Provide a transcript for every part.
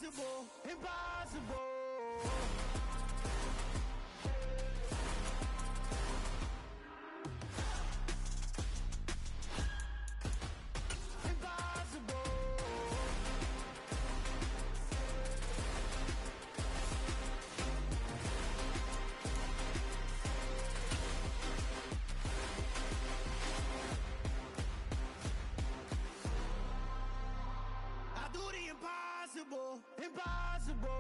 Impossible, impossible. Impossible, impossible.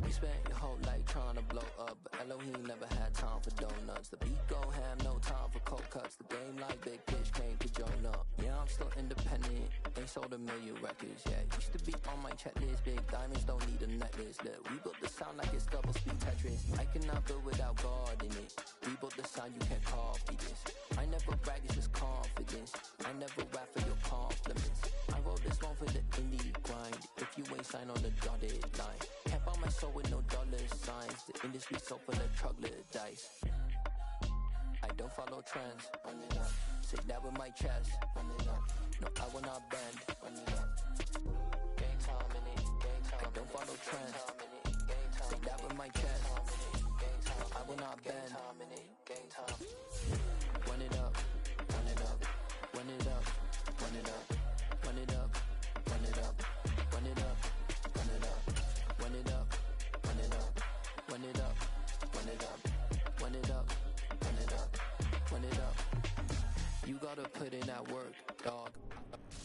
You spent your whole life trying to blow up, but Elohim never had time for donuts. The beat go ham, no time for cold cuts. The game like Big Fish came to join up. Yeah, I'm still independent, ain't sold a million records yet. Used to be on my checklist, big diamonds don't need a necklace. Look, we built the sound like it's double speed Tetris. I cannot build without God in it. We built the sound, you can't copy this. I never brag, it's just confidence. I never rap for your compliments. I wrote this one for the indie grind. If you ain't signed on the dotted line, can't buy my soul with no dollar signs. The industry so full of troglodytes. I don't follow trends. Say that with my chest. No, I will not bend. Game time in it. I don't follow trends. Say that with my chest. I will not bend. Game time. Run it up. Run it up. Run it up. Run it up. Run it up. Run it up. Run it up. Run it up. Run it up. Run it up. Run it up. Run it up. Run it up. Run it up. Run it up. You gotta put in that work, dog.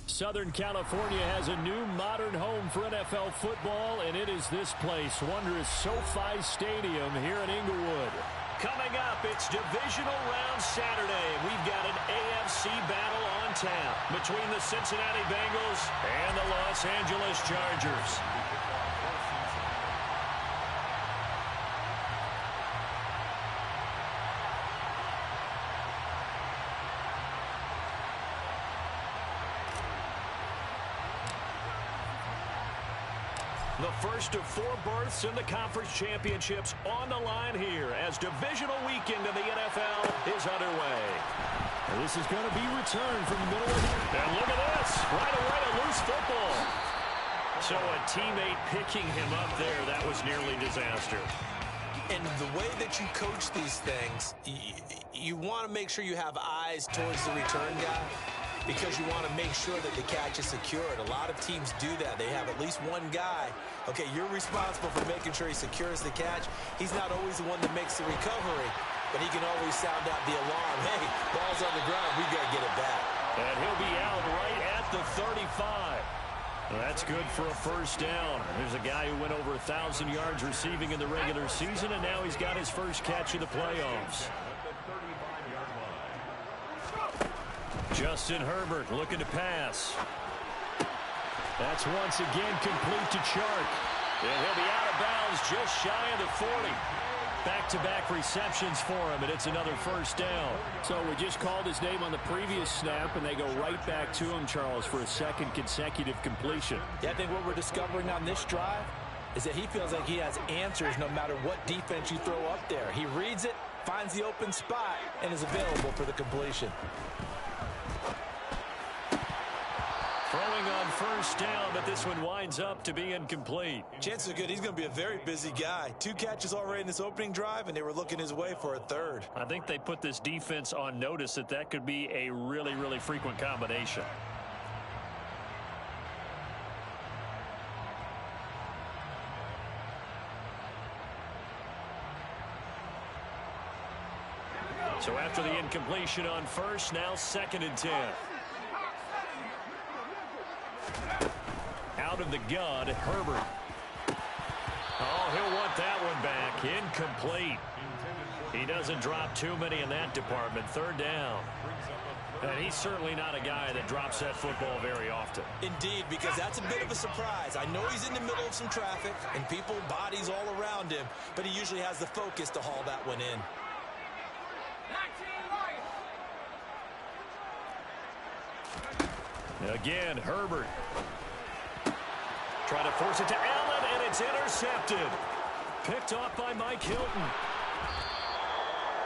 Southern California has a new modern home for NFL football, and it is this place, wondrous SoFi Stadium here in Inglewood. Coming up, it's Divisional Round Saturday, and we've got an AFC battle on tap between the Cincinnati Bengals and the Los Angeles Chargers. The first of four berths in the conference championships on the line here as divisional weekend in the NFL is underway. And this is going to be returned from the middle of the... And look at this. Right away, a loose football. So a teammate picking him up there, that was nearly disaster. And the way that you coach these things, you want to make sure you have eyes towards the return guy, because you want to make sure that the catch is secured. A lot of teams do that. They have at least one guy. Okay, you're responsible for making sure he secures the catch. He's not always the one that makes the recovery, but he can always sound out the alarm. Hey, ball's on the ground. We got to get it back. And he'll be out right at the 35. Well, that's good for a first down. There's a guy who went over 1,000 yards receiving in the regular season, and now he's got his first catch in the playoffs. Justin Herbert looking to pass. That's once again complete to Chark. And he'll be out of bounds just shy of the 40. Back-to-back receptions for him, and it's another first down. So we just called his name on the previous snap, and they go right back to him, Charles, for a second consecutive completion. Yeah, I think what we're discovering on this drive is that he feels like he has answers no matter what defense you throw up there. He reads it, finds the open spot, and is available for the completion. Throwing on first down, but this one winds up to be incomplete. Chances are good he's going to be a very busy guy. 2 catches already in this opening drive, and they were looking his way for a third. I think they put this defense on notice that could be a really, really frequent combination. So after the incompletion on first, now 2nd and 10. Out of the gun, Herbert. Oh, he'll want that one back. Incomplete. He doesn't drop too many in that department. 3rd down. And he's certainly not a guy that drops that football very often. Indeed, because that's a bit of a surprise. I know he's in the middle of some traffic and people, bodies all around him, but he usually has the focus to haul that one in. Again, Herbert. Try to force it to Allen, and it's intercepted. Picked off by Mike Hilton.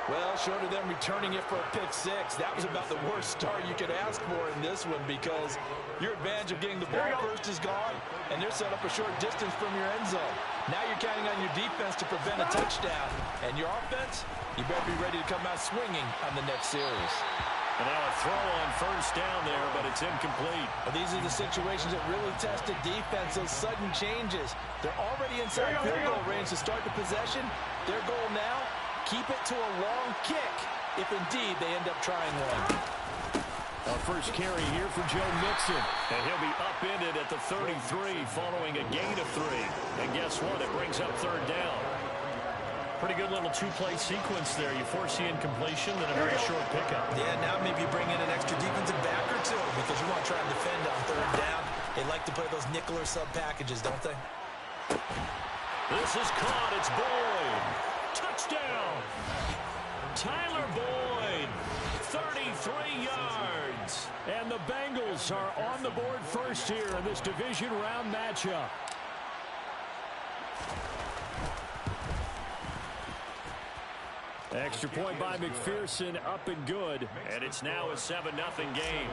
Well, short of them returning it for a pick six, that was about the worst start you could ask for in this one because your advantage of getting the ball first is gone, and they're set up a short distance from your end zone. Now you're counting on your defense to prevent a touchdown, and your offense, you better be ready to come out swinging on the next series. And now a throw on first down there, but it's incomplete. Well, these are the situations that really test a defense, those sudden changes. They're already inside field goal range to start the possession. Their goal now, keep it to a long kick, if indeed they end up trying one. A first carry here for Joe Mixon. And he'll be upended at the 33 following a gain of 3. And guess what? It brings up third down. Pretty good little two-play sequence there. You force the incompletion, then a very short pickup. Yeah, now maybe you bring in an extra defensive back or two because you want to try and defend on third down. They like to play those nickel or sub packages, don't they? This is caught. It's Boyd. Touchdown. Tyler Boyd. 33 yards. And the Bengals are on the board first here in this division round matchup. Extra point by McPherson, up and good. And it's now a 7-0 game.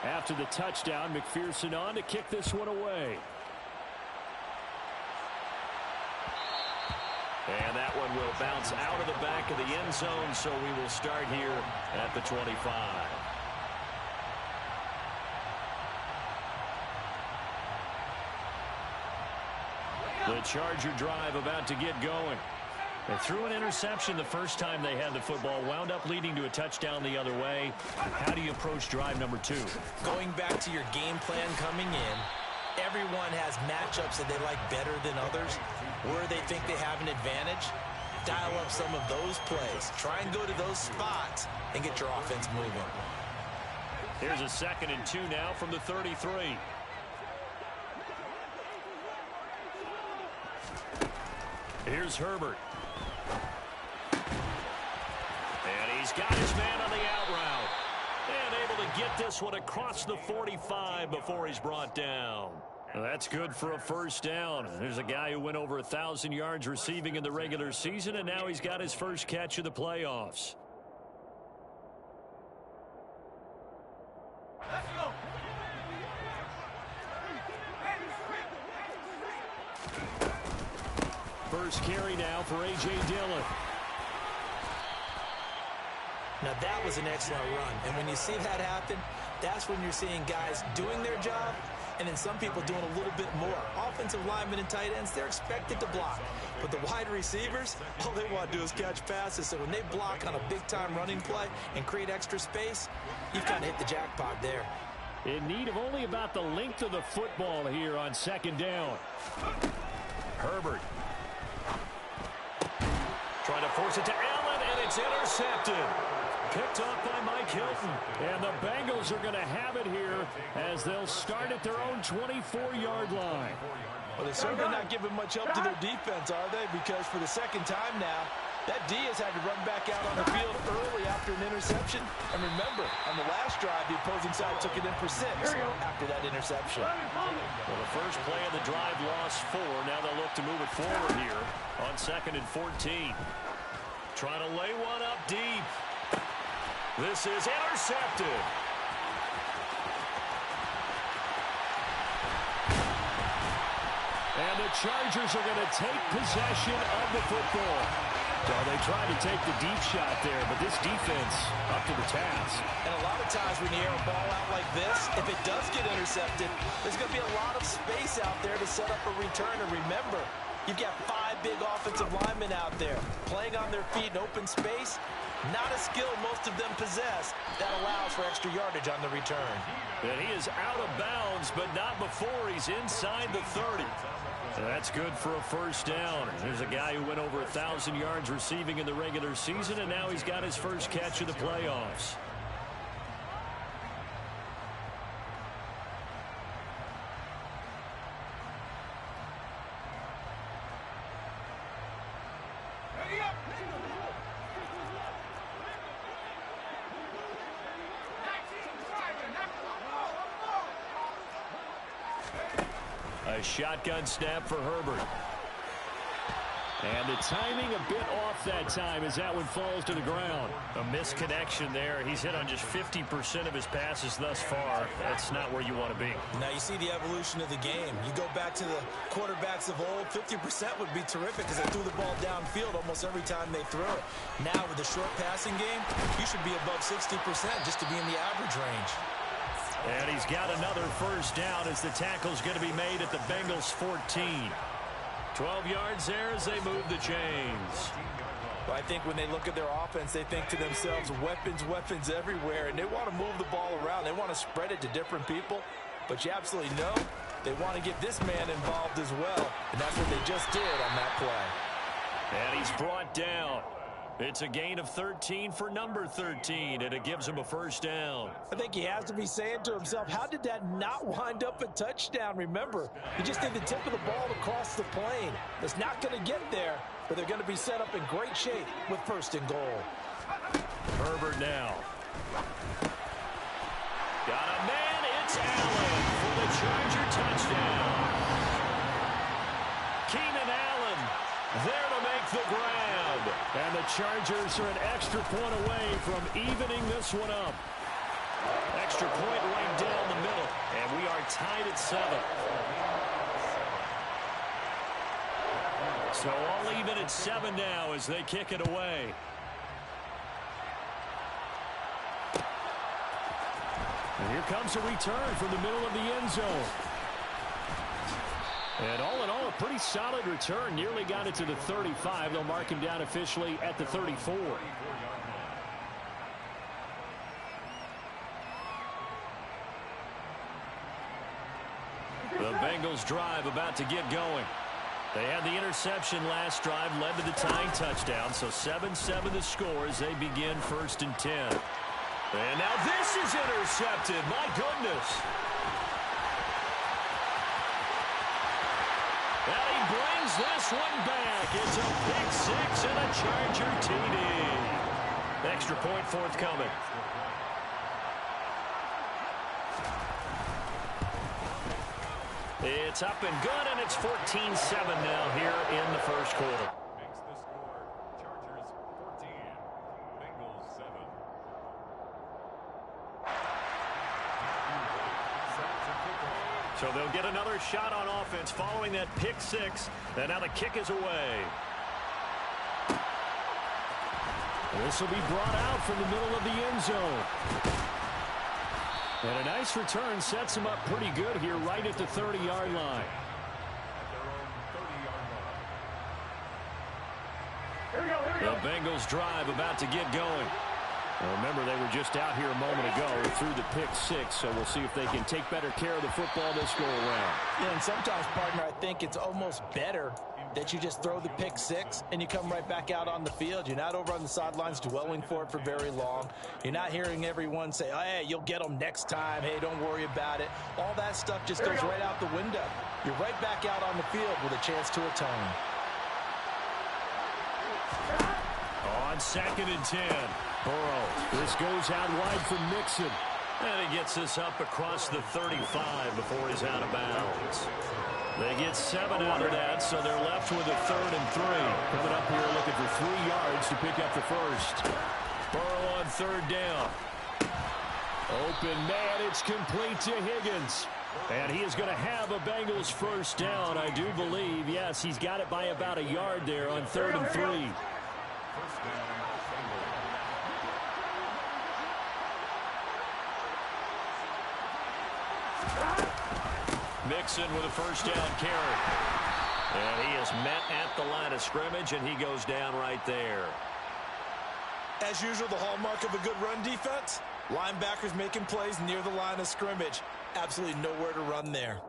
After the touchdown, McPherson on to kick this one away. And that one will bounce out of the back of the end zone, so we will start here at the 25. The Charger drive about to get going. They threw an interception the first time they had the football, wound up leading to a touchdown the other way. How do you approach drive number 2? Going back to your game plan coming in, everyone has matchups that they like better than others, where they think they have an advantage. Dial up some of those plays. Try and go to those spots and get your offense moving. Here's a 2nd and 2 now from the 33. Here's Herbert. And he's got his man on the out route. And able to get this one across the 45 before he's brought down. That's good for a first down. There's a guy who went over 1,000 yards receiving in the regular season, and now he's got his first catch of the playoffs. Let's go. First carry now for A.J. Dillon. Now that was an excellent run, and when you see that happen, that's when you're seeing guys doing their job and then some people doing a little bit more. Offensive linemen and tight ends, they're expected to block. But the wide receivers, all they want to do is catch passes. So when they block on a big-time running play and create extra space, you've kind of hit the jackpot there. In need of only about the length of the football here on 2nd down. Herbert. Trying to force it to Allen, and it's intercepted. Picked off by Mike Hilton. And the Bengals are going to have it here as they'll start at their own 24-yard line. Well, they're certainly not giving much help to their defense, are they? Because for the second time now, that D has had to run back out on the field early after an interception. And remember, on the last drive, the opposing side took it in for 6 after that interception. Well, the first play of the drive lost 4. Now they'll look to move it forward here on 2nd and 14. Trying to lay one up deep. This is intercepted. And the Chargers are going to take possession of the football. So they tried to take the deep shot there, but this defense up to the task. And a lot of times when you air a ball out like this, if it does get intercepted, there's going to be a lot of space out there to set up a return. And remember, you've got 5 big offensive linemen out there playing on their feet in open space. Not a skill most of them possess that allows for extra yardage on the return. And he is out of bounds, but not before he's inside the 30. That's good for a first down. There's a guy who went over 1,000 yards receiving in the regular season, and now he's got his first catch of the playoffs. A shotgun snap for Herbert. And the timing a bit off that time as that one falls to the ground. A misconnection there. He's hit on just 50% of his passes thus far. That's not where you want to be. Now you see the evolution of the game. You go back to the quarterbacks of old, 50% would be terrific because they threw the ball downfield almost every time they threw it. Now with the short passing game, you should be above 60% just to be in the average range. And he's got another first down as the tackle's going to be made at the Bengals 14. 12 yards there as they move the chains. Well, I think when they look at their offense, they think to themselves, weapons everywhere, and they want to move the ball around. They want to spread it to different people, but you absolutely know they want to get this man involved as well, and that's what they just did on that play. And he's brought down. It's a gain of 13 for number 13, and it gives him a first down. I think he has to be saying to himself, how did that not wind up a touchdown? Remember, he just did the tip of the ball across the plane. It's not going to get there, but they're going to be set up in great shape with first and goal. Herbert now. Got a man, it's Allen for the Charger touchdown. Keenan Allen there to make the grab. And the Chargers are an extra point away from evening this one up. Extra point right down the middle. And we are tied at 7. So all even at 7 now as they kick it away. And here comes a return from the middle of the end zone. And all in all, a pretty solid return. Nearly got it to the 35. They'll mark him down officially at the 34. The Bengals drive about to get going. They had the interception last drive, led to the tying touchdown. So 7-7 the score as they begin 1st and 10. And now this is intercepted. My goodness. And he brings this one back. It's a pick 6 and a Charger TD. Extra point forthcoming. It's up and good, and it's 14-7 now here in the first quarter. Makes the score Chargers 14, Bengals 7. So they'll get another shot on offense following that pick 6. And now the kick is away. This will be brought out from the middle of the end zone. And a nice return sets him up pretty good here right at the 30-yard line. The Bengals drive about to get going. Now remember, they were just out here a moment ago through the pick 6, so we'll see if they can take better care of the football this go around. Yeah, and sometimes, partner, I think it's almost better that you just throw the pick 6 and you come right back out on the field. You're not over on the sidelines dwelling for it for very long. You're not hearing everyone say, oh, hey, you'll get them next time. Hey, don't worry about it. All that stuff just goes right out the window. You're right back out on the field with a chance to atone. On 2nd and 10. Burrow. This goes out wide for Mixon. And he gets this up across the 35 before he's out of bounds. They get 7 out of that, so they're left with a 3rd and 3. Coming up here looking for 3 yards to pick up the first. Burrow on 3rd down. Open man, it's complete to Higgins. And he is going to have a Bengals first down, I do believe. Yes, he's got it by about a yard there on 3rd and 3. Mixon with a first down carry. And he is met at the line of scrimmage, and he goes down right there. As usual, the hallmark of a good run defense, linebackers making plays near the line of scrimmage. Absolutely nowhere to run there.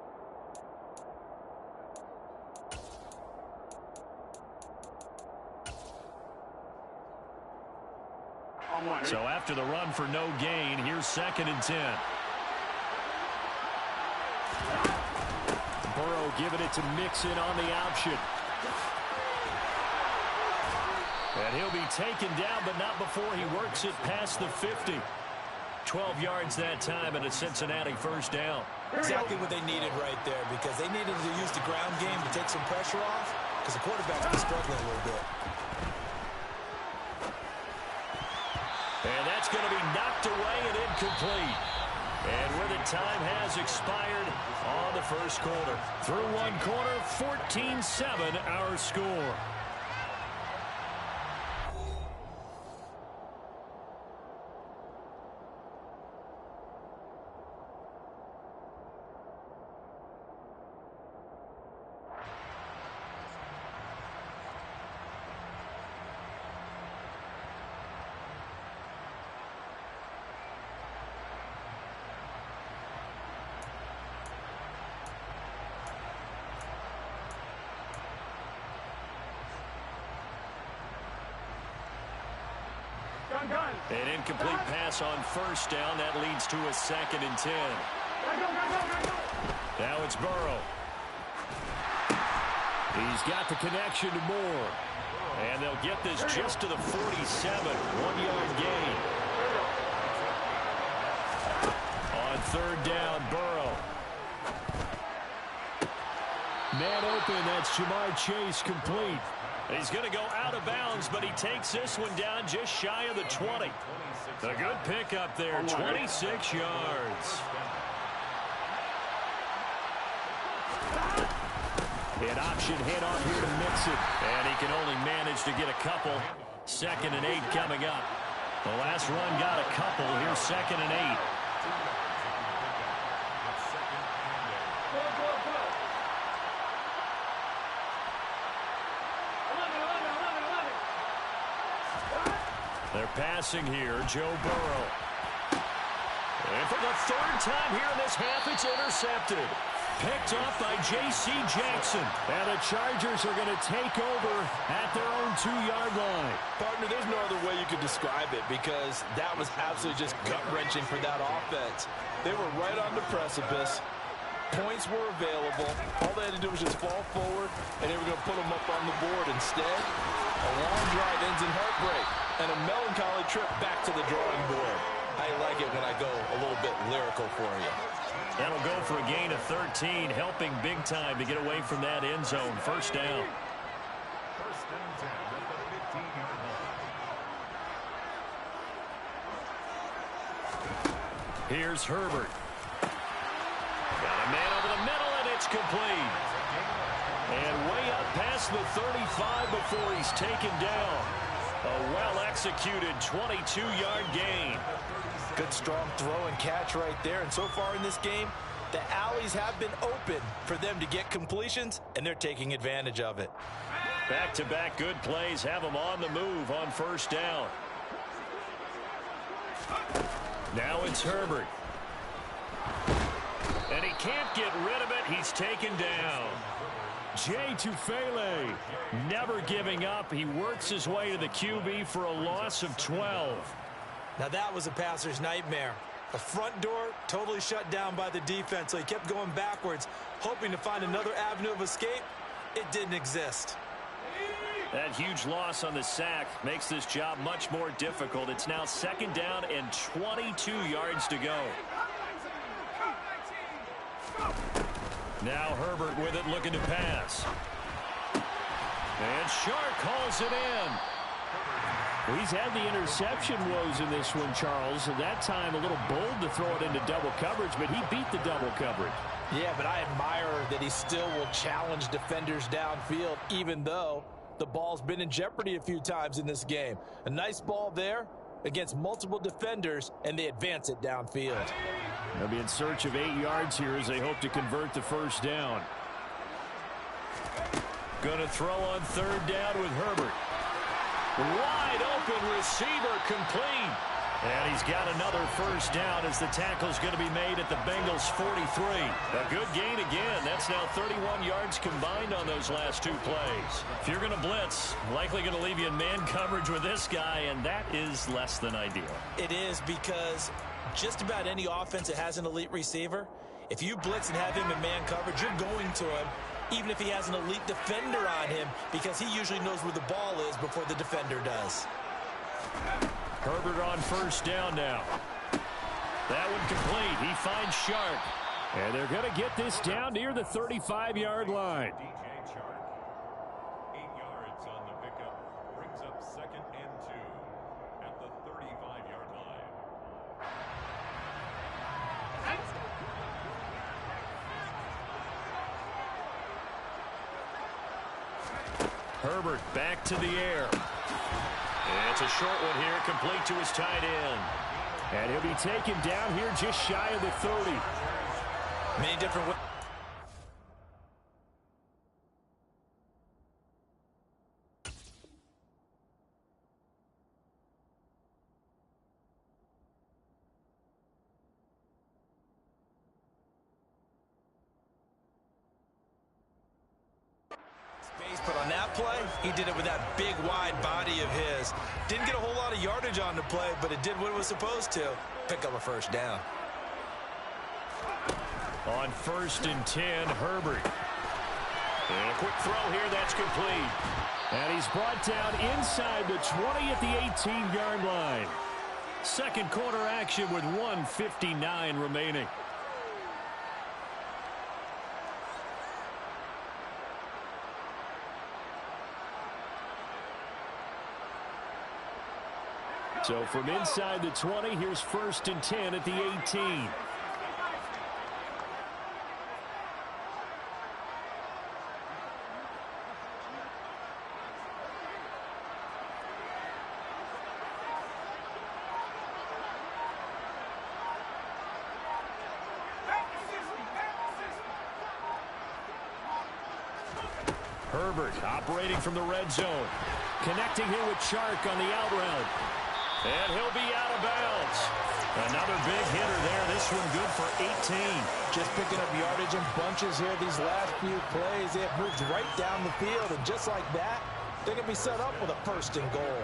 So after the run for no gain, here's 2nd and 10. Burrow giving it to Mixon on the option. And he'll be taken down, but not before he works it past the 50. 12 yards that time, and a Cincinnati first down. Exactly what they needed right there, because they needed to use the ground game to take some pressure off. because the quarterback's been struggling a little bit. And that's going to be knocked away and incomplete. And where the time has expired on the first quarter. Through one quarter, 14-7 our score. An incomplete pass on first down. That leads to a 2nd and 10. Now it's Burrow. He's got the connection to Moore. And they'll get this just to the 47. 1-yard gain. On 3rd down, Burrow. Man open. That's Jamar Chase complete. He's going to go out of bounds, but he takes this one down just shy of the 20. A good pickup there, 26 yards. An option handoff here to Mixon. And he can only manage to get a couple. 2nd and 8 coming up. The last run got a couple. Here's 2nd and 8. They're passing here, Joe Burrow. And for the 3rd time here in this half, it's intercepted. Picked off by J.C. Jackson. And the Chargers are going to take over at their own 2-yard line. Partner, there's no other way you could describe it because that was absolutely just gut-wrenching for that offense. They were right on the precipice. Points were available. All they had to do was just fall forward, and they were going to put them up on the board. Instead, a long drive ends in heartbreak and a melancholy trip back to the drawing board. I like it when I go a little bit lyrical for you. That'll go for a gain of 13, helping big time to get away from that end zone. 1st down. 1st and 10 at the 15-yard line. Here's Herbert. Got a man over the middle, and it's complete. And way up past the 35 before he's taken down. A well-executed 22-yard gain. Good strong throw and catch right there. And so far in this game, the alleys have been open for them to get completions, and they're taking advantage of it. Back-to-back good plays have them on the move on 1st down. Now it's Herbert. And he can't get rid of it. He's taken down. Jay Tufele never giving up. He works his way to the QB for a loss of 12. Now that was a passer's nightmare. The front door totally shut down by the defense, so he kept going backwards, hoping to find another avenue of escape. It didn't exist. That huge loss on the sack makes this job much more difficult. It's now 2nd down and 22 yards to go. Now Herbert with it, looking to pass. And Shark calls it in. Well, he's had the interception woes in this one, Charles. And that time a little bold to throw it into double coverage, but he beat the double coverage. Yeah, but I admire that he still will challenge defenders downfield, even though the ball's been in jeopardy a few times in this game. A nice ball there against multiple defenders, and they advance it downfield. They'll be in search of 8 yards here as they hope to convert the 1st down. Going to throw on 3rd down with Herbert. Wide open receiver complete. And he's got another 1st down as the tackle's going to be made at the Bengals' 43. A good gain again. That's now 31 yards combined on those last 2 plays. If you're going to blitz, likely going to leave you in man coverage with this guy, and that is less than ideal. It is, because just about any offense that has an elite receiver, if you blitz and have him in man coverage, you're going to him, even if he has an elite defender on him, because he usually knows where the ball is before the defender does. Herbert on 1st down now. That one complete. He finds Sharp. And they're going to get this down near the 35-yard line. 2nd and 2 at the 35-yard line. Herbert back to the air. It's a short one here, complete to his tight end. And he'll be taken down here just shy of the 30. Many different ways. But on that play, he did it with that big, wide body of his. Didn't get a whole lot of yardage on the play, but it did what it was supposed to. Pick up a first down. On 1st and 10, Herbert. And a quick throw here, that's complete. And he's brought down inside the 20 at the 18-yard line. Second quarter action with 1:59 remaining. So from inside the 20, here's 1st and 10 at the 18. Herbert operating from the red zone. Connecting here with Chark on the out route. And he'll be out of bounds. Another big hitter there. This one good for 18. Just picking up yardage in bunches here these last few plays. It moves right down the field, and just like that, they're going to be set up with a 1st and goal.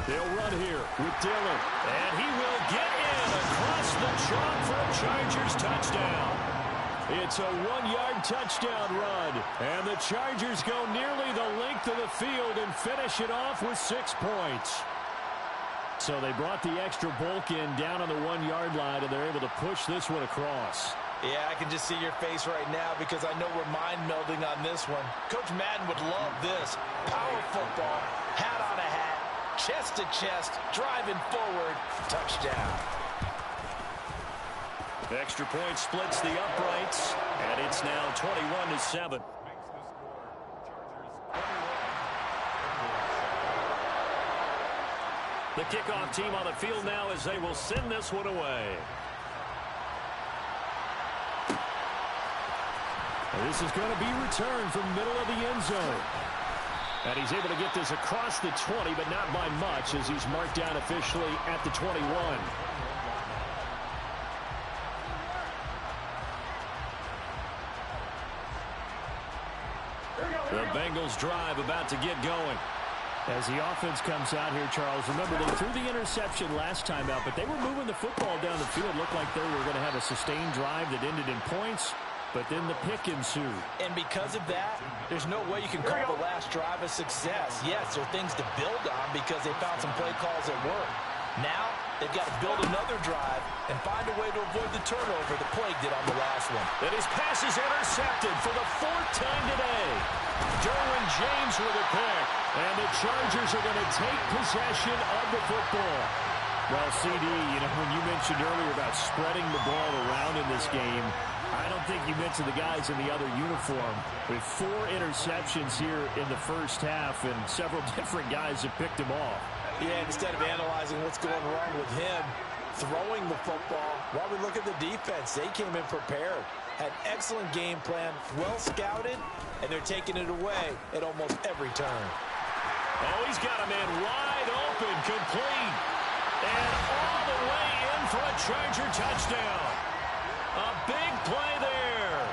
They'll run here with Dillon. And he will get in across the chalk for a Chargers touchdown. It's a 1-yard touchdown run. And the Chargers go nearly the length of the field and finish it off with 6 points. So they brought the extra bulk in down on the 1-yard line, and they're able to push this one across. Yeah, I can just see your face right now because I know we're mind-melding on this one. Coach Madden would love this. Power football, hat on a hat, chest to chest, driving forward, touchdown. The extra point splits the uprights, and it's now 21-7. The kickoff team on the field now as they will send this one away. And this is going to be returned from the middle of the end zone. And he's able to get this across the 20, but not by much as he's marked down officially at the 21. The Bengals drive about to get going. As the offense comes out here, Charles, remember they threw the interception last time out, but they were moving the football down the field. Looked like they were going to have a sustained drive that ended in points, but then the pick ensued. And because of that, there's no way you can call the last drive a success. Yes, there are things to build on because they found some play calls that work. Now, they've got to build another drive and find a way to avoid the turnover that plagued it on the last one. And his pass is intercepted for the 4th time today. Derwin James with a pick. And the Chargers are going to take possession of the football. Well, CD, you know, when you mentioned earlier about spreading the ball around in this game, I don't think you mentioned the guys in the other uniform. With 4 interceptions here in the first half, and several different guys have picked him off. Yeah, instead of analyzing what's going wrong with him, throwing the football, while we look at the defense, they came in prepared. Had excellent game plan, well scouted, and they're taking it away at almost every turn. Oh, he's got a man wide open, complete. And all the way in for a Charger touchdown. A big play there.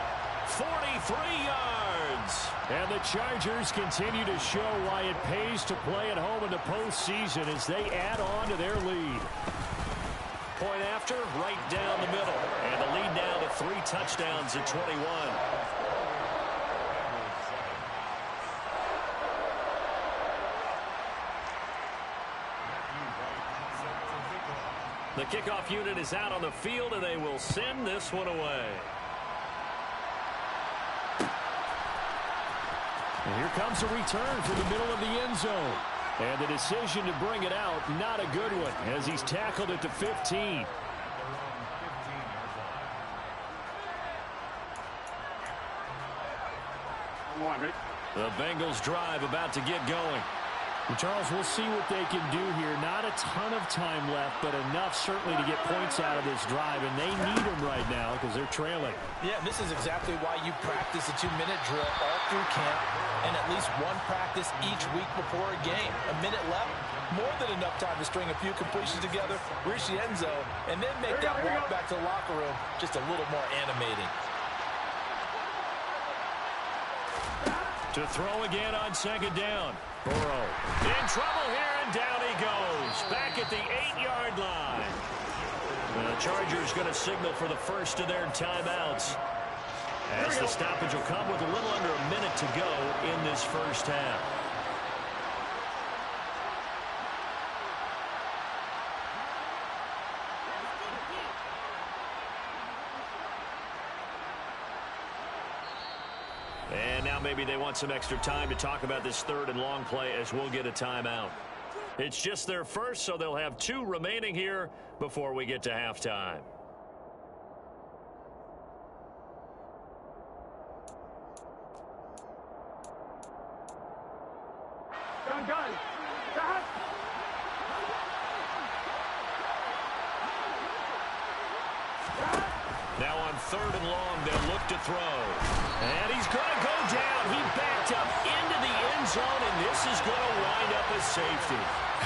43 yards. And the Chargers continue to show why it pays to play at home in the postseason as they add on to their lead. Point after, right down the middle. And the lead now to 3 touchdowns at 21. The kickoff unit is out on the field, and they will send this one away. And here comes a return from the middle of the end zone. And the decision to bring it out, not a good one, as he's tackled at the 15. The Bengals drive about to get going. And Charles, we'll see what they can do here. Not a ton of time left, but enough certainly to get points out of this drive, and they need them right now because they're trailing. Yeah, and this is exactly why you practice a 2-minute drill all through camp and at least one practice each week before a game. A minute left, more than enough time to string a few completions together, reach the end zone, and then make that walk back to the locker room just a little more animating. To throw again on second down. Burrow in trouble here, and down he goes. Back at the 8-yard line. And the Chargers going to signal for the first of their timeouts, as the stoppage will come with a little under a minute to go in this first half. And now maybe they want some extra time to talk about this 3rd and long play, as we'll get a timeout. It's just their first, so they'll have 2 remaining here before we get to halftime. Now on 3rd and long, they'll look to throw. And he's going to go down. He backed up into the end zone, and this is going to wind up as safety.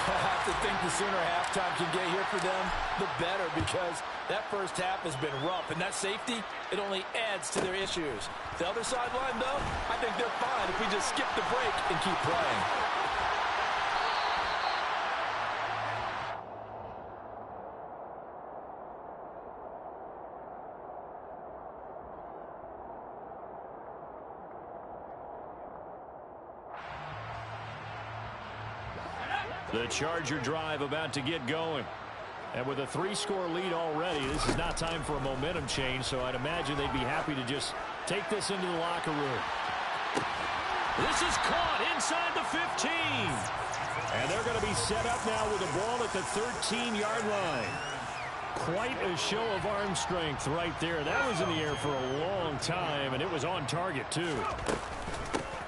I have to think the sooner halftime can get here for them, the better, because that first half has been rough. And that safety, it only adds to their issues. The other sideline, though, I think they're fine if we just skip the break and keep playing. The Charger drive about to get going. And with a 3-score lead already, this is not time for a momentum change, so I'd imagine they'd be happy to just take this into the locker room. This is caught inside the 15. And they're going to be set up now with the ball at the 13-yard line. Quite a show of arm strength right there. That was in the air for a long time, and it was on target, too.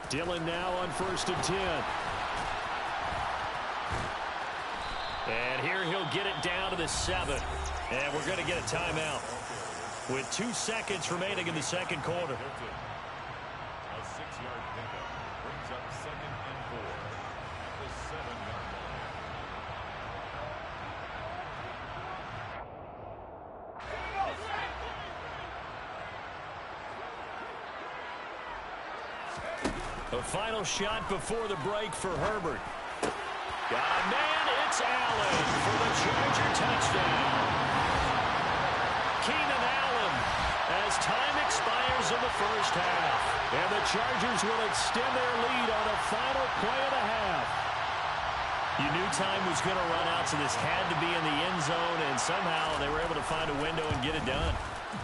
Dillon now on 1st and 10. And here he'll get it down to the 7. And we're going to get a timeout with 2 seconds remaining in the second quarter. A 6-yard pickup brings up 2nd and 4 at the 7-yard line. A final shot before the break for Herbert. Got a man, it's Allen for the Charger touchdown. Keenan Allen, as time expires in the first half. And the Chargers will extend their lead on a final play of the half. You knew time was going to run out, so this had to be in the end zone, and somehow they were able to find a window and get it done.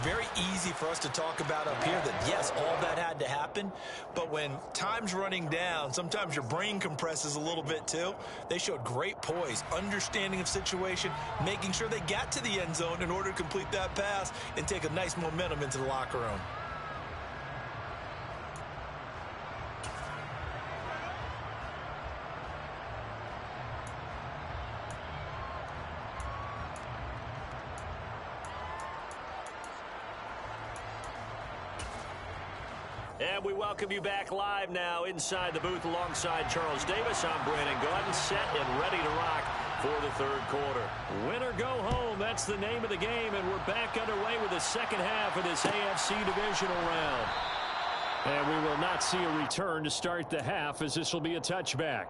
Very easy for us to talk about up here that, yes, all that had to happen. But when time's running down, sometimes your brain compresses a little bit too. They showed great poise, understanding of situation, making sure they got to the end zone in order to complete that pass and take a nice momentum into the locker room. And we welcome you back live now inside the booth alongside Charles Davis. I'm Brandon Gaudin, set and ready to rock for the 3rd quarter. Win or go home, that's the name of the game, and we're back underway with the second half of this AFC divisional round. And we will not see a return to start the half, as this will be a touchback.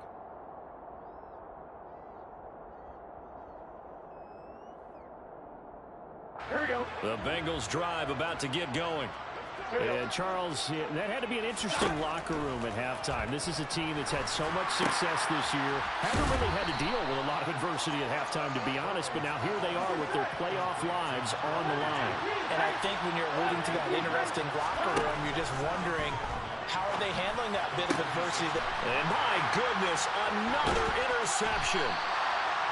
Here we go. The Bengals drive about to get going. And Charles, that had to be an interesting locker room at halftime. This is a team that's had so much success this year. Haven't really had to deal with a lot of adversity at halftime, to be honest. But now here they are with their playoff lives on the line. And I think when you're alluding to that interesting locker room, you're just wondering, how are they handling that bit of adversity? And my goodness, another interception.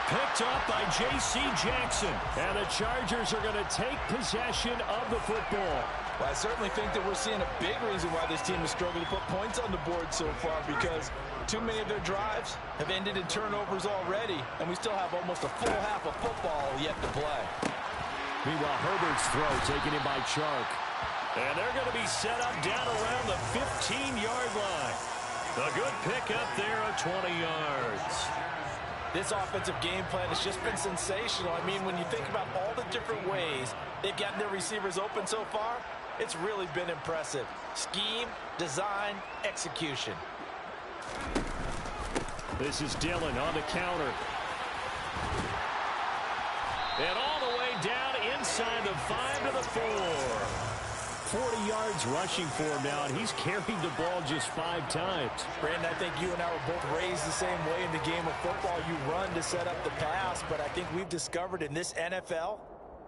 Picked up by J.C. Jackson. And the Chargers are going to take possession of the football. Well, I certainly think that we're seeing a big reason why this team has struggled to put points on the board so far, because too many of their drives have ended in turnovers already, and we still have almost a full half of football yet to play. Meanwhile, Herbert's throw taken in by Chark. And they're going to be set up down around the 15-yard line. A good pickup there of 20 yards. This offensive game plan has just been sensational. I mean, when you think about all the different ways they've gotten their receivers open so far, it's really been impressive. Scheme, design, execution. This is Dillon on the counter. And all the way down inside the 5 to the 4. 40 yards rushing for him now, and he's carried the ball just 5 times. Brandon, I think you and I were both raised the same way in the game of football. You run to set up the pass, but I think we've discovered in this NFL,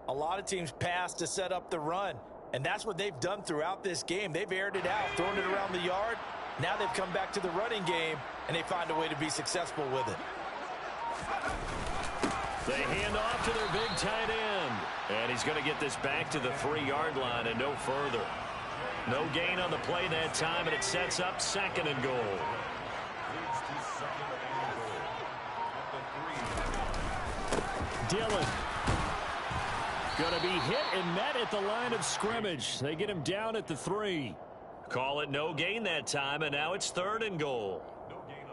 a lot of teams pass to set up the run. And that's what they've done throughout this game. They've aired it out, thrown it around the yard. Now they've come back to the running game, and they find a way to be successful with it. They hand off to their big tight end. And he's going to get this back to the 3-yard line and no further. No gain on the play that time, and it sets up 2nd and goal. Dillon. Going to be hit and met at the line of scrimmage. They get him down at the 3. Call it no gain that time, and now it's 3rd and goal.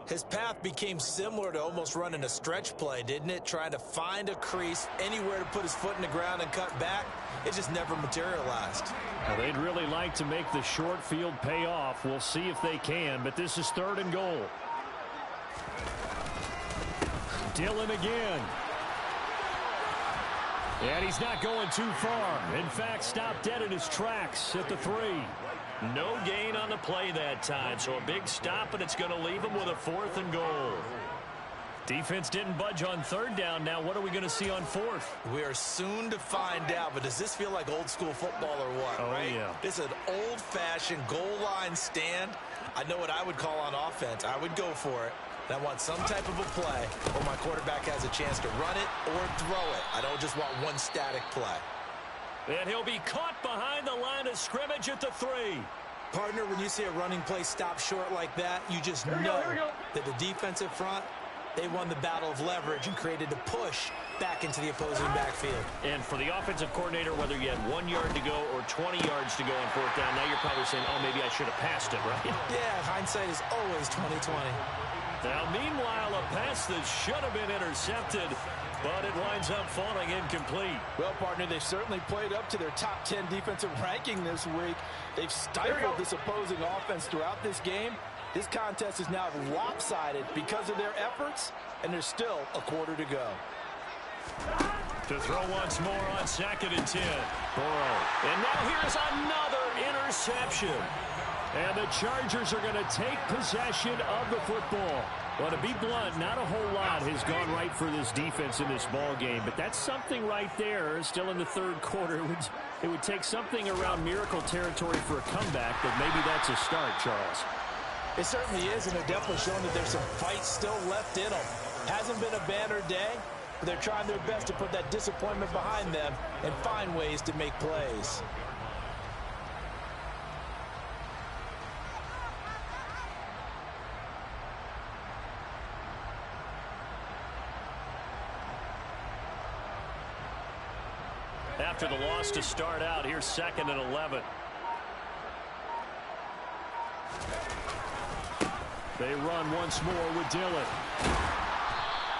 His path became similar to almost running a stretch play, didn't it? Trying to find a crease, anywhere to put his foot in the ground and cut back. It just never materialized. Well, they'd really like to make the short field pay off. We'll see if they can, but this is 3rd and goal. Dillon again. And he's not going too far. In fact, stopped dead in his tracks at the 3. No gain on the play that time, so a big stop, and it's going to leave him with a 4th and goal. Defense didn't budge on 3rd down. Now what are we going to see on 4th? We are soon to find out, but does this feel like old school football or what, right? Yeah. This is an old-fashioned goal line stand. I know what I would call on offense. I would go for it. And I want some type of a play where my quarterback has a chance to run it or throw it. I don't just want one static play. And he'll be caught behind the line of scrimmage at the 3. Partner, when you see a running play stop short like that, you just know that the defensive front, they won the battle of leverage and created a push back into the opposing backfield. And for the offensive coordinator, whether you had 1 yard to go or 20 yards to go on 4th down, now you're probably saying, oh, maybe I should have passed it, right? Yeah, hindsight is always 20/20. Now, meanwhile, a pass that should have been intercepted, but it winds up falling incomplete. Well, partner, they've certainly played up to their top 10 defensive ranking this week. They've stifled this opposing offense throughout this game. This contest is now lopsided because of their efforts, and there's still a quarter to go. To throw once more on 2nd and 10. Burrow. And now here's another interception. And the Chargers are going to take possession of the football. Well, to be blunt, not a whole lot has gone right for this defense in this ball game, but that's something right there. Still in the 3rd quarter, it would take something around miracle territory for a comeback, but maybe that's a start, Charles. It certainly is, and they're definitely showing that there's some fight still left in them. Hasn't been a banner day, but they're trying their best to put that disappointment behind them and find ways to make plays. After the loss to start out, here's 2nd and 11. They run once more with Dillon.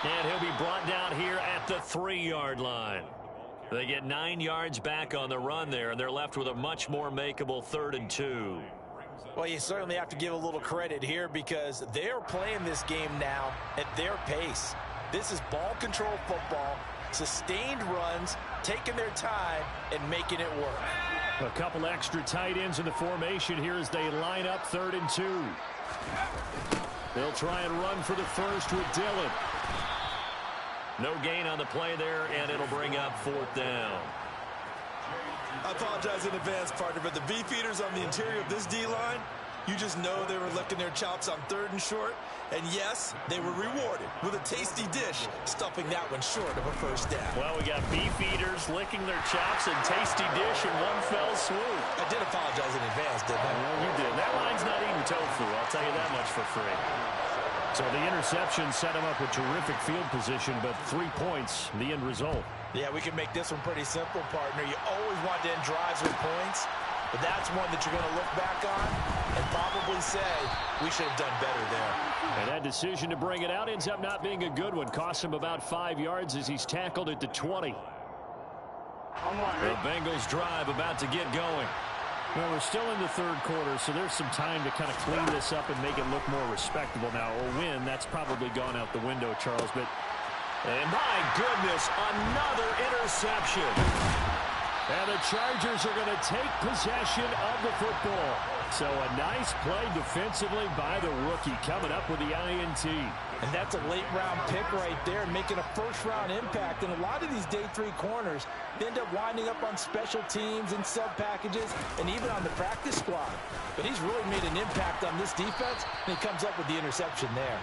And he'll be brought down here at the 3-yard line. They get 9 yards back on the run there, and they're left with a much more makeable 3rd and 2. Well, you certainly have to give a little credit here because they're playing this game now at their pace. This is ball control football. sustained runs, taking their time, and making it work. A couple extra tight ends in the formation here as they line up 3rd and 2. They'll try and run for the first with Dillon. No gain on the play there, and it'll bring up 4th down. I apologize in advance, partner, but the beefeaters on the interior of this D-line, you just know they were licking their chops on 3rd and short. And yes, they were rewarded with a tasty dish, stuffing that one short of a first down. Well, we got beefeaters licking their chops and tasty dish in one fell swoop. I did apologize in advance, didn't I? Well, you did. That line's not eating tofu, I'll tell you that much for free. So the interception set him up with terrific field position, but 3 points, the end result. Yeah, we can make this one pretty simple, partner. You always want to end drives with points, but that's one that you're going to look back on and probably say, we should have done better there. And that decision to bring it out ends up not being a good one. Costs him about 5 yards as he's tackled at the 20. The Bengals drive about to get going. Well, we're still in the 3rd quarter, so there's some time to kind of clean this up and make it look more respectable now. A win, that's probably gone out the window, Charles. But and my goodness, another interception. And the Chargers are going to take possession of the football. So a nice play defensively by the rookie coming up with the INT. And that's a late-round pick right there, making a first-round impact. And a lot of these day 3 corners, they end up winding up on special teams and sub-packages and even on the practice squad. But he's really made an impact on this defense, and he comes up with the interception there.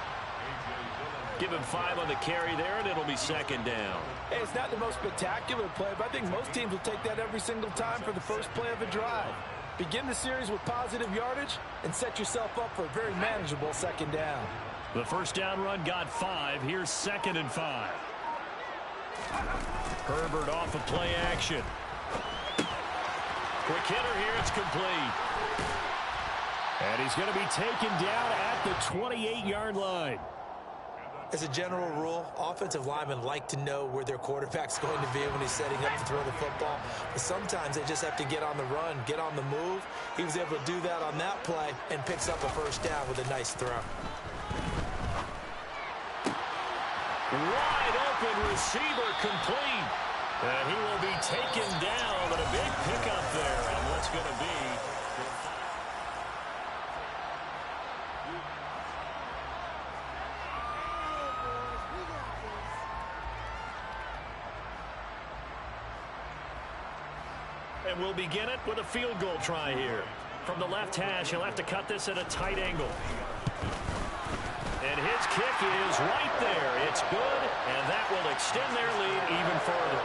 Give him 5 on the carry there, and it'll be 2nd down. Hey, it's not the most spectacular play, but I think most teams will take that every single time for the first play of a drive. Begin the series with positive yardage and set yourself up for a very manageable 2nd down. The first down run got 5. Here's 2nd and 5. Herbert off of play action. Quick hitter here. It's complete. And he's going to be taken down at the 28-yard line. As a general rule, offensive linemen like to know where their quarterback's going to be when he's setting up to throw the football. But sometimes they just have to get on the run, get on the move. He was able to do that on that play and picks up a first down with a nice throw. Wide open receiver complete. And he will be taken down, but a big pickup there. And what's going to be... And we'll begin it with a field goal try here. From the left hash, he'll have to cut this at a tight angle. And his kick is right there. It's good, and that will extend their lead even further.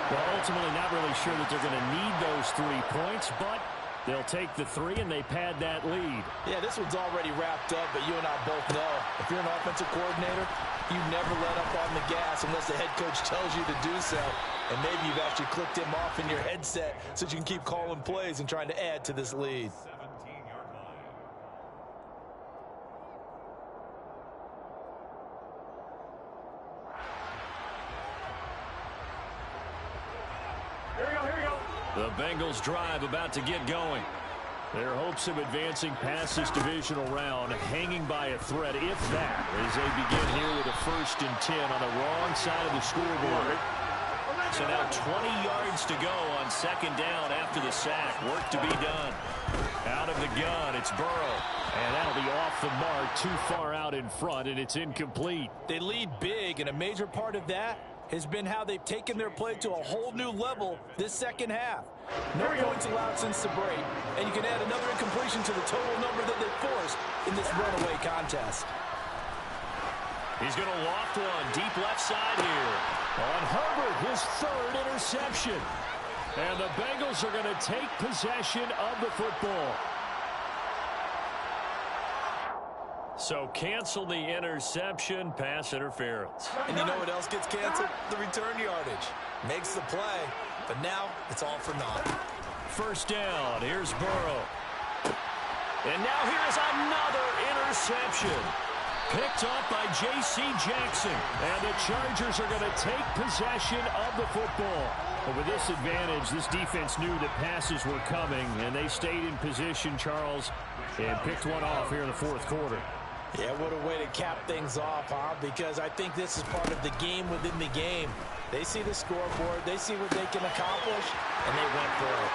Well, ultimately not really sure that they're going to need those 3 points, but they'll take the 3 and they pad that lead. Yeah, this one's already wrapped up, but you and I both know if you're an offensive coordinator, you never let up on the gas unless the head coach tells you to do so. And maybe you've actually clicked him off in your headset so you can keep calling plays and trying to add to this lead. The Bengals drive about to get going. Their hopes of advancing past this divisional round hanging by a thread, if that, as they begin here with a 1st and 10 on the wrong side of the scoreboard. So now 20 yards to go on 2nd down after the sack. Work to be done. Out of the gun, it's Burrow. And that'll be off the mark, too far out in front, and it's incomplete. They lead big, and a major part of that has been how they've taken their play to a whole new level this 2nd half. No points allowed since the break, and you can add another incompletion to the total number that they forced in this runaway contest. He's going to loft one deep left side here. On Herbert, his 3rd interception. And the Bengals are going to take possession of the football. So cancel the interception, pass interference. And you know what else gets canceled? The return yardage. Makes the play, but now it's all for naught. 1st down, here's Burrow. And now here's another interception. Picked off by J.C. Jackson. And the Chargers are going to take possession of the football. But with this advantage, this defense knew that passes were coming, and they stayed in position, Charles, and picked one off here in the 4th quarter. Yeah, what a way to cap things off, huh? Because I think this is part of the game within the game. They see the scoreboard, they see what they can accomplish, and they went for it.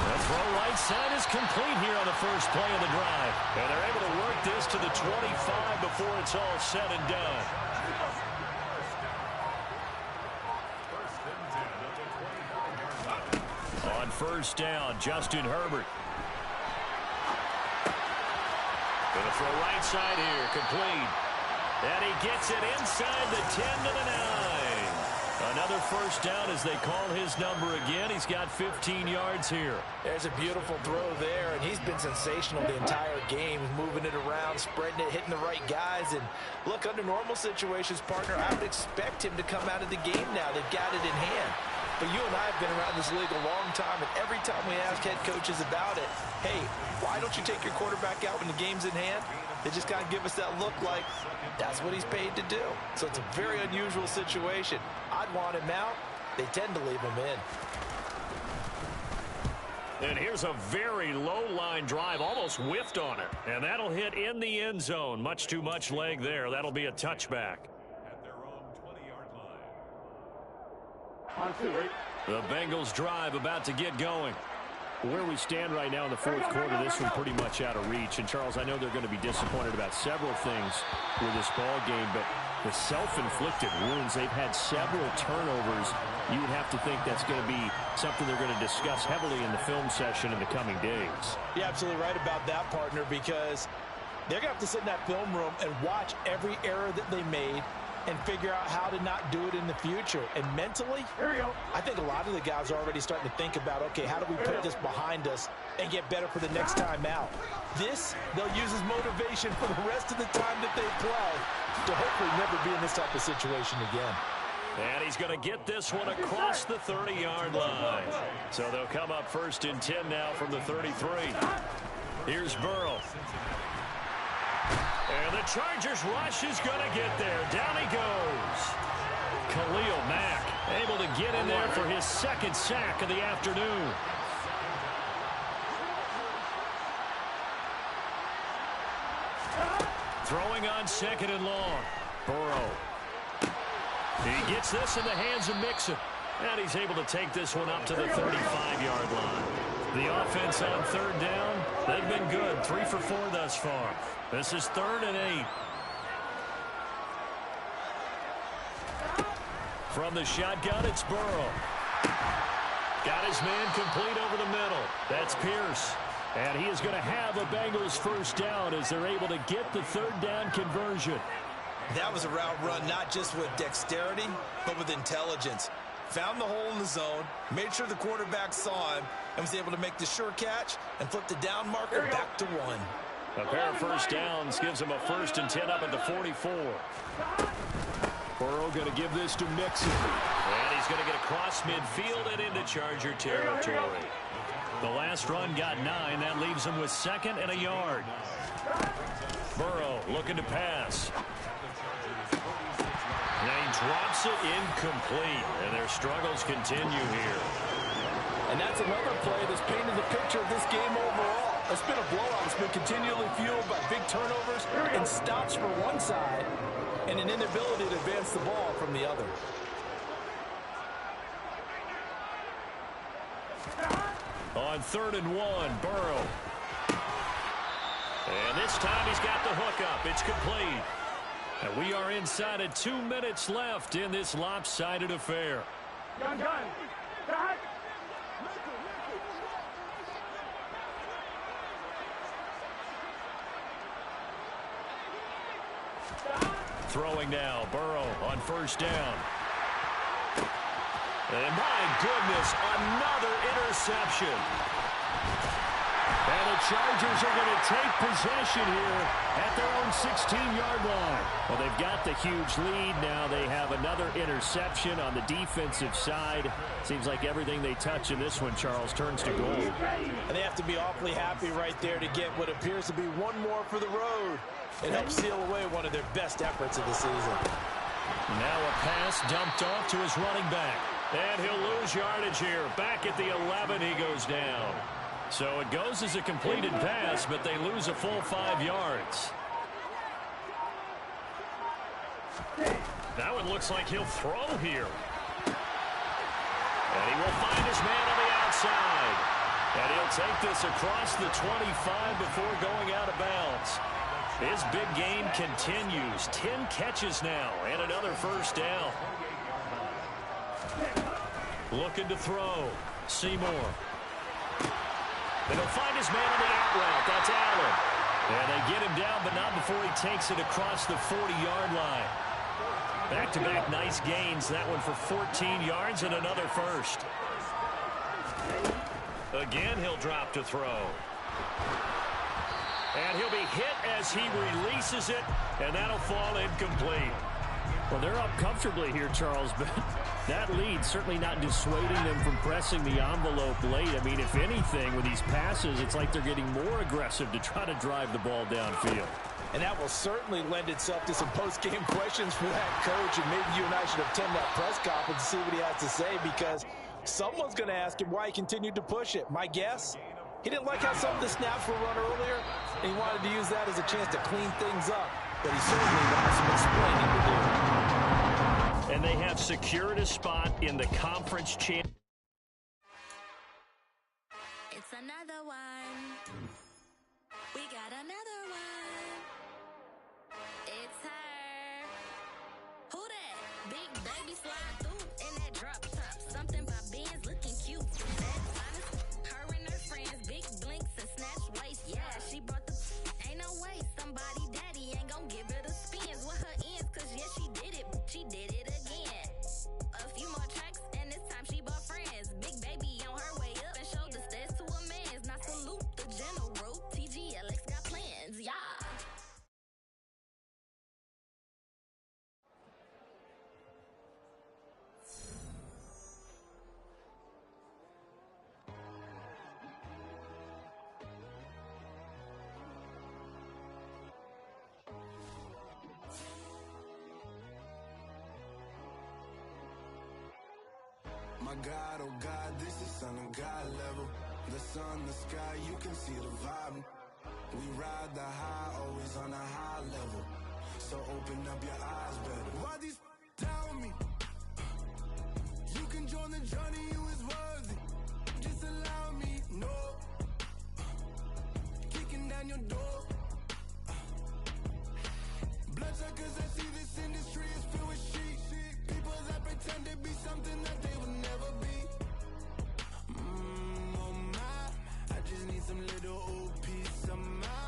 The throw right side is complete here on the first play of the drive. And they're able to work this to the 25 before it's all said and done. On first down, Justin Herbert. Going to throw right side here, complete. And he gets it inside the 10 to the 9. Another first down as they call his number again. He's got 15 yards here. There's a beautiful throw there, and he's been sensational the entire game, moving it around, spreading it, hitting the right guys. And look, under normal situations, partner, I would expect him to come out of the game now. They've got it in hand. But you and I have been around this league a long time, and every time we ask head coaches about it, hey, why don't you take your quarterback out when the game's in hand? They just kind of give us that look like that's what he's paid to do. So it's a very unusual situation. I'd want him out. They tend to leave him in. And here's a very low-line drive, almost whiffed on it. And that'll hit in the end zone. Much too much leg there. That'll be a touchback. At their own 20-yard line. The Bengals drive about to get going. Where we stand right now in the fourth quarter, this one pretty much out of reach. And, Charles, I know they're going to be disappointed about several things with this ball game, but the self-inflicted wounds, they've had several turnovers. You would have to think that's going to be something they're going to discuss heavily in the film session in the coming days. You're absolutely right about that, partner, because they're going to have to sit in that film room and watch every error that they made and figure out how to not do it in the future. And mentally, I think a lot of the guys are already starting to think about, okay, how do we put this behind us and get better for the next time out? This, they'll use as motivation for the rest of the time that they play to hopefully never be in this type of situation again. And he's going to get this one across the 30-yard line. So they'll come up first and 10 now from the 33. Here's Burrow. And the Chargers rush is going to get there. Down he goes. Khalil Mack able to get in there for his second sack of the afternoon. Throwing on second and long. Burrow. He gets this in the hands of Mixon. And he's able to take this one up to the 35-yard line. The offense on third down, they've been good. 3 for 4 thus far. This is 3rd and 8. From the shotgun, it's Burrow. Got his man complete over the middle. That's Pierce. And he is going to have a Bengals first down as they're able to get the third down conversion. That was a route run not just with dexterity, but with intelligence. Found the hole in the zone, made sure the quarterback saw him, and was able to make the sure catch and flip the down marker back to 1. A pair of first downs gives him a 1st and 10 up at the 44. Burrow going to give this to Mixon. And he's going to get across midfield and into Charger territory. The last run got 9. That leaves him with 2nd and a yard. Burrow looking to pass. And he drops it incomplete. And their struggles continue here. And that's another play that's painted the picture of this game overall. It's been a blowout. It's been continually fueled by big turnovers and stops for one side and an inability to advance the ball from the other. On 3rd and 1, Burrow. And this time he's got the hook up. It's complete. And we are inside of 2 minutes left in this lopsided affair. Gun. Throwing now, Burrow on first down. And my goodness, another interception. And the Chargers are going to take possession here at their own 16-yard line. Well, they've got the huge lead now. They have another interception on the defensive side. Seems like everything they touch in this one, Charles, turns to gold. And they have to be awfully happy right there to get what appears to be one more for the road. It helps seal away one of their best efforts of the season. Now a pass dumped off to his running back. And he'll lose yardage here. Back at the 11, he goes down. So it goes as a completed pass, but they lose a full 5 yards. That one looks like he'll throw here. And he will find his man on the outside. And he'll take this across the 25 before going out of bounds. His big game continues. 10 catches now and another first down. Looking to throw. Seymour. And he'll find his man on the out route. That's Allen. And they get him down, but not before he takes it across the 40-yard line. Back-to-back nice gains. That one for 14 yards and another first. Again, he'll drop to throw. And he'll be hit as he releases it, and that'll fall incomplete. Well, they're up comfortably here, Charles, but that lead certainly not dissuading them from pressing the envelope late. I mean, if anything, with these passes, it's like they're getting more aggressive to try to drive the ball downfield. And that will certainly lend itself to some post-game questions for that coach, and maybe you and I should attend that press conference to see what he has to say, because someone's going to ask him why he continued to push it. My guess, he didn't like how some of the snaps were run earlier, and he wanted to use that as a chance to clean things up. But he certainly will have some explaining to do. And they have secured a spot in the conference championship. It's another one. We got another one. It's her. Who that? Big baby slide through in that drop top. Something about Benz looking cute. That's honest. Her and her friends, big blinks and snatch waist. Yeah, she brought the. Ain't no way somebody daddy ain't gonna give her the spins with her ends. Cause yeah, she did it. She did it again. A few more tracks and this time she bought friends. Big baby on her way up and showed the stairs to a man's. Now salute the general. TGLX got plans, yeah. My God, oh God, this is son of God level. The sun, the sky, you can see the vibe. We ride the high, always on a high level. So open up your eyes better. Why these tell me? You can join the journey, you is worth